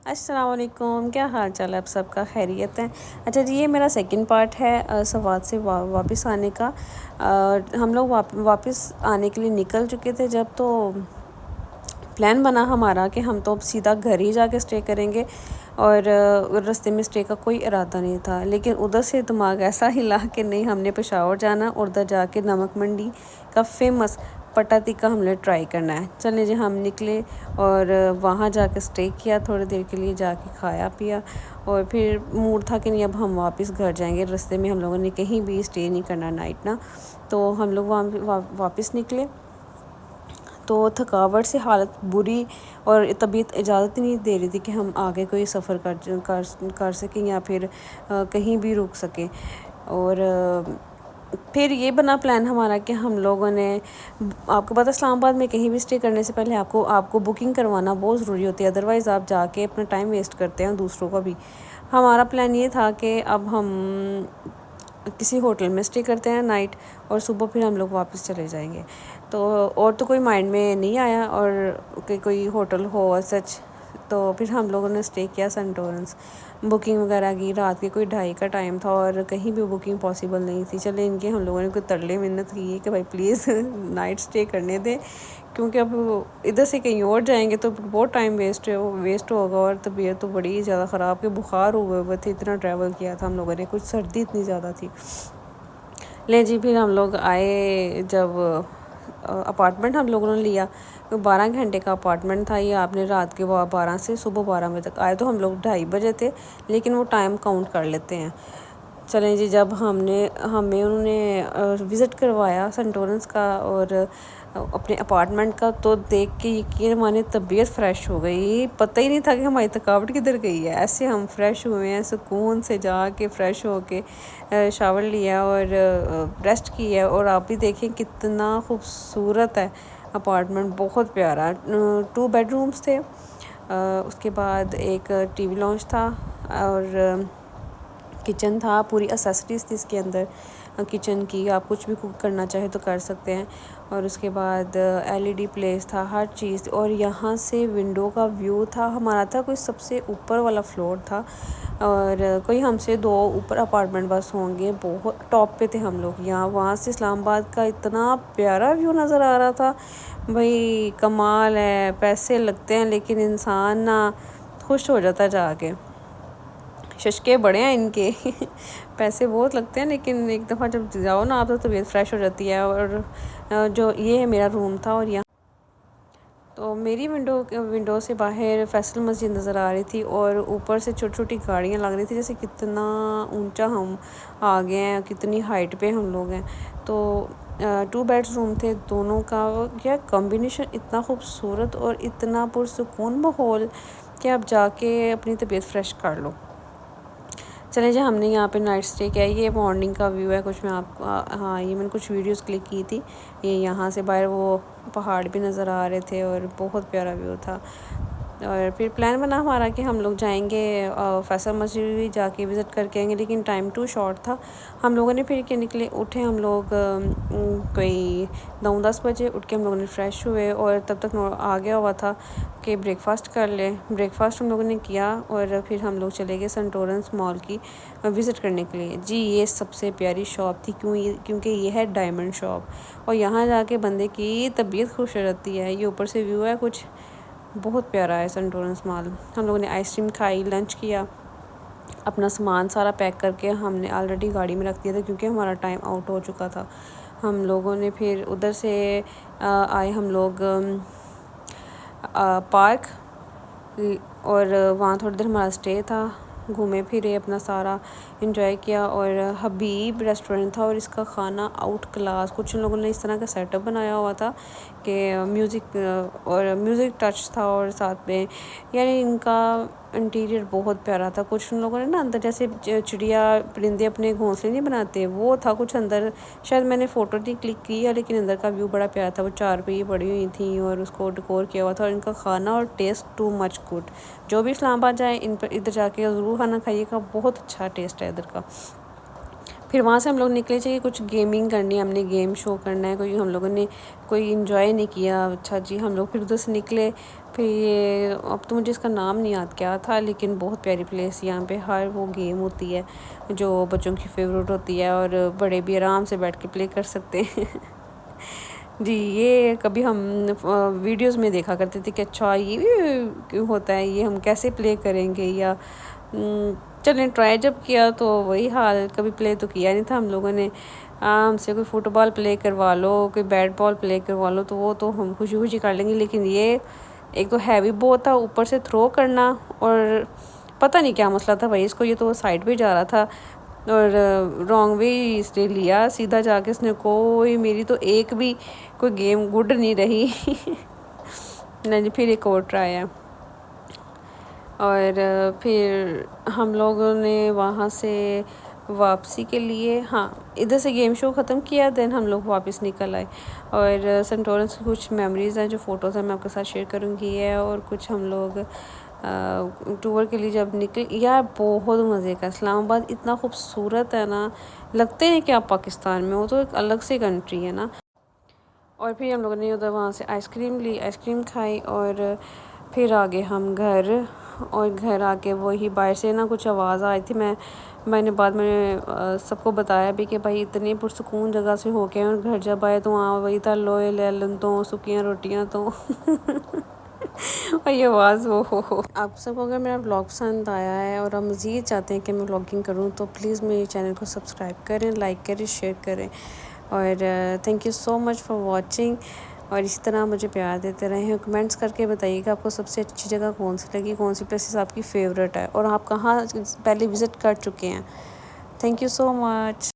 السلام علیکم، کیا حال چال ہے آپ سب کا؟ خیریت ہے؟ اچھا جی، یہ میرا سیکنڈ پارٹ ہے سوات سے واپس آنے کا۔ ہم لوگ واپس آنے کے لیے نکل چکے تھے جب تو پلان بنا ہمارا کہ ہم تو سیدھا گھر ہی جا کے اسٹے کریں گے، اور رستے میں اسٹے کا کوئی ارادہ نہیں تھا، لیکن ادھر سے دماغ ایسا ہلا کہ نہیں، ہم نے پشاور جانا اور ادھر جا کے نمک منڈی کا فیمس پٹا تکا ہم نے ٹرائی کرنا ہے۔ چلیں جی، ہم نکلے اور وہاں جا کے اسٹے کیا، تھوڑی دیر کے لیے جا کے کھایا پیا، اور پھر موڈ تھا کہ نہیں اب ہم واپس گھر جائیں گے۔ رستے میں ہم لوگوں نے کہیں بھی اسٹے نہیں کرنا نائٹ نا، تو ہم لوگ وہاں واپس نکلے تو تھکاوٹ سے حالت بری اور طبیعت اجازت ہی نہیں دے رہی تھی کہ ہم آگے کوئی سفر کر سکیں یا پھر کہیں بھی رک سکیں۔ اور پھر یہ بنا پلان ہمارا کہ ہم لوگوں نے، آپ کو پتہ اسلام آباد میں کہیں بھی اسٹے کرنے سے پہلے آپ کو بکنگ کروانا بہت ضروری ہوتی ہے، ادروائز آپ جا کے اپنا ٹائم ویسٹ کرتے ہیں دوسروں کا بھی۔ ہمارا پلان یہ تھا کہ اب ہم کسی ہوٹل میں اسٹے کرتے ہیں نائٹ، اور صبح پھر ہم لوگ واپس چلے جائیں گے۔ تو اور تو کوئی مائنڈ میں نہیں آیا اور کہ کوئی ہوٹل ہو سچ، تو پھر ہم لوگوں نے اسٹے کیا سنٹورنس۔ بکنگ وغیرہ کی رات کے کوئی 2:30 کا ٹائم تھا اور کہیں بھی بکنگ پاسبل نہیں تھی۔ چلے ان کے ہم لوگوں نے کوئی ترلے منت کی کہ بھائی پلیز نائٹ اسٹے کرنے دیں، کیونکہ اب ادھر سے کہیں اور جائیں گے تو بہت ٹائم ویسٹ ہوگا، اور طبیعت تو بڑی زیادہ خراب کہ بخار ہوئے تھے، اتنا ٹریول کیا تھا ہم لوگوں نے، کچھ سردی اتنی زیادہ تھی۔ لے جی، پھر ہم لوگ آئے جب اپارٹمنٹ ہم لوگوں نے لیا، 12 گھنٹے کا اپارٹمنٹ تھا یہ، آپ نے رات کے 12 سے صبح 12 بجے تک آئے تو ہم لوگ 2:30 بجے تھے، لیکن وہ ٹائم کاؤنٹ کر لیتے ہیں۔ چلیں جی، جب ہمیں انہوں نے وزٹ کروایا سنٹورنس کا اور اپنے اپارٹمنٹ کا، تو دیکھ کے یقین ہماری طبیعت فریش ہو گئی، پتہ ہی نہیں تھا کہ ہماری تھکاوٹ کدھر گئی ہے، ایسے ہم فریش ہوئے ہیں، سکون سے جا کے فریش ہو کے شاور لیا اور ریسٹ کی ہے۔ اور آپ بھی دیکھیں کتنا خوبصورت ہے اپارٹمنٹ، بہت پیارا۔ 2 بیڈ رومز تھے، اس کے بعد ایک ٹی وی لاؤنج تھا، اور کچن تھا، پوری اسیسریز تھی اس کے اندر کچن کی، آپ کچھ بھی کوک کرنا چاہے تو کر سکتے ہیں۔ اور اس کے بعد LED پلیس تھا، ہر چیز، اور یہاں سے ونڈو کا ویو تھا۔ ہمارا تھا کوئی سب سے اوپر والا فلور تھا، اور کوئی ہم سے 2 اوپر اپارٹمنٹ بس ہوں گے، بہت ٹاپ پہ تھے ہم لوگ۔ وہاں سے اسلام آباد کا اتنا پیارا ویو نظر آ رہا تھا، بھئی کمال ہے، پیسے لگتے ہیں لیکن انسان نا خوش ہو جاتا جا کے۔ ششکے بڑے ہیں ان کے پیسے بہت لگتے ہیں، لیکن ایک دفعہ جب جاؤ نا آپ تو طبیعت فریش ہو جاتی ہے۔ اور جو یہ میرا روم تھا، اور یہاں تو میری ونڈو سے باہر فیصل مسجد نظر آ رہی تھی، اور اوپر سے چھوٹی چھوٹی گاڑیاں لگ رہی تھی، جیسے کتنا اونچا ہم آ گئے ہیں، کتنی ہائٹ پہ ہم لوگ ہیں۔ تو 2 بیڈ روم تھے دونوں کا، کیا کمبینیشن اتنا خوبصورت اور اتنا پرسکون ماحول کہ آپ جا کے اپنی طبیعت فریش کر لو۔ چلیں جی، ہم نے یہاں پہ نائٹ اسٹے کیا۔ یہ مارننگ کا ویو ہے، کچھ میں آپ ہاں یہ میں نے کچھ ویڈیوز کلک کی تھی، یہ یہاں سے باہر وہ پہاڑ بھی نظر آ رہے تھے اور بہت پیارا ویو تھا۔ اور پھر پلان بنا ہمارا کہ ہم لوگ جائیں گے فیصل مسجد بھی جا کے وزٹ کر کے آئیں گے، لیکن ٹائم ٹو شارٹ تھا۔ ہم لوگوں نے پھر کے نکلے، اٹھے ہم لوگ کوئی 9-10 بجے اٹھ کے ہم لوگوں نے فریش ہوئے، اور تب تک آ گیا ہوا تھا کہ بریک فاسٹ کر لیں۔ بریک فاسٹ ہم لوگوں نے کیا، اور پھر ہم لوگ چلے گئے سنٹورنس مال کی وزٹ کرنے کے لیے۔ جی، یہ سب سے پیاری شاپ تھی، کیونکہ یہ ہے ڈائمنڈ شاپ، اور یہاں جا کے بندے کی طبیعت خوش ہو جاتی ہے۔ یہ اوپر سے ویو ہے، کچھ بہت پیارا ہے سنٹورنس مال۔ ہم لوگوں نے آئس کریم کھائی، لنچ کیا، اپنا سامان سارا پیک کر کے ہم نے آلریڈی گاڑی میں رکھ دیا تھا، کیونکہ ہمارا ٹائم آؤٹ ہو چکا تھا۔ ہم لوگوں نے پھر ادھر سے آئے ہم لوگ پارک، اور وہاں تھوڑی دیر ہمارا اسٹے تھا، گھومے پھرے، اپنا سارا انجوائے کیا۔ اور حبیب ریسٹورنٹ تھا، اور اس کا کھانا آؤٹ کلاس، کچھ ان لوگوں نے اس طرح کا سیٹ اپ بنایا ہوا تھا کہ میوزک ٹچ تھا، اور ساتھ میں یعنی ان کا انٹیریئر بہت پیارا تھا۔ کچھ ان لوگوں نے نا اندر جیسے چڑیا پرندے اپنے گھونسلے نہیں بناتے، وہ تھا کچھ اندر، شاید میں نے فوٹو نہیں کلک کی ہے، لیکن اندر کا ویو بڑا پیارا تھا۔ وہ 4 پہیے پڑی ہوئی تھیں اور اس کو ڈیکور کیا ہوا تھا، اور ان کا کھانا اور ٹیسٹ ٹو مچ گڈ۔ جو بھی اسلام آباد جائیں ادھر جا کے ضرور کھانا کھائیے گا، بہت اچھا ٹیسٹ ہے ادھر کا۔ پھر وہاں سے ہم لوگ نکلے چاہیے کچھ گیمنگ کرنی ہے، ہم نے گیم شو کرنا ہے، کوئی ہم لوگوں نے کوئی انجوائے نہیں کیا. اچھا جی ہم لوگ پھر ادھر سے نکلے. پھر یہ اب تو مجھے اس کا نام نہیں یاد کیا تھا، لیکن بہت پیاری پلیس. یہاں پہ ہر وہ گیم ہوتی ہے جو بچوں کی فیوریٹ ہوتی ہے، اور بڑے بھی آرام سے بیٹھ کے پلے کر سکتے ہیں. جی یہ کبھی ہم ویڈیوز میں دیکھا کرتے تھے کہ اچھا یہ بھی ہوتا ہے، یہ ہم کیسے پلے کریں گے. یا چلیں ٹرائی جب کیا تو وہی حال، کبھی پلے تو کیا نہیں تھا ہم لوگوں نے. ہم سے کوئی فٹ بال پلے کروا لو، کوئی بیٹ بال پلے کروا لو تو وہ تو ہم خوشی خوشی کر لیں گے، لیکن یہ ایک تو ہیوی بہت تھا، اوپر سے تھرو کرنا، اور پتہ نہیں کیا مسئلہ تھا بھائی اس کو. یہ تو سائڈ پہ جا رہا تھا اور رانگ وے اس نے لیا سیدھا جا کے. اس نے کوئی میری تو ایک بھی کوئی گیم گڈ نہیں رہی. نہیں پھر ایک اور ٹرائی ہے. اور پھر ہم لوگوں نے وہاں سے واپسی کے لیے ادھر سے گیم شو ختم کیا، دین ہم لوگ واپس نکل آئے. اور سنٹورنس کی کچھ میموریز ہیں جو فوٹوز ہیں میں آپ کے ساتھ شیئر کروں گی ہے. اور کچھ ہم لوگ ٹور کے لیے جب نکل یار بہت مزے کا. اسلام آباد اتنا خوبصورت ہے نا، لگتے ہیں کہ آپ پاکستان میں ہو، تو ایک الگ سی کنٹری ہے نا. اور پھر ہم لوگوں نے ادھر وہاں سے آئس کریم لی، آئس کریم کھائی، اور پھر آگے ہم گھر. اور گھر آ کے وہی باہر سے نا کچھ آواز آئی تھی. میں نے بعد میں سب کو بتایا بھی کہ بھائی اتنی پرسکون جگہ سے ہو کے اور گھر جب آئے تو وہاں وہی تھا لوئے لیلن تو سکیاں روٹیاں تو. اور یہ آواز ہو آپ سب کو اگر میرا ولاگ پسند آیا ہے اور آپ مزید چاہتے ہیں کہ میں ولاگنگ کروں تو پلیز میرے چینل کو سبسکرائب کریں، لائک کریں، شیئر کریں. اور thank you so much for watching. اور اسی طرح مجھے پیار دیتے رہیں. کمنٹس کر کے بتائیے کہ آپ کو سب سے اچھی جگہ کون سی لگی، کون سی پلیسز آپ کی فیوریٹ ہے، اور آپ کہاں پہلے وزٹ کر چکے ہیں. Thank you so much.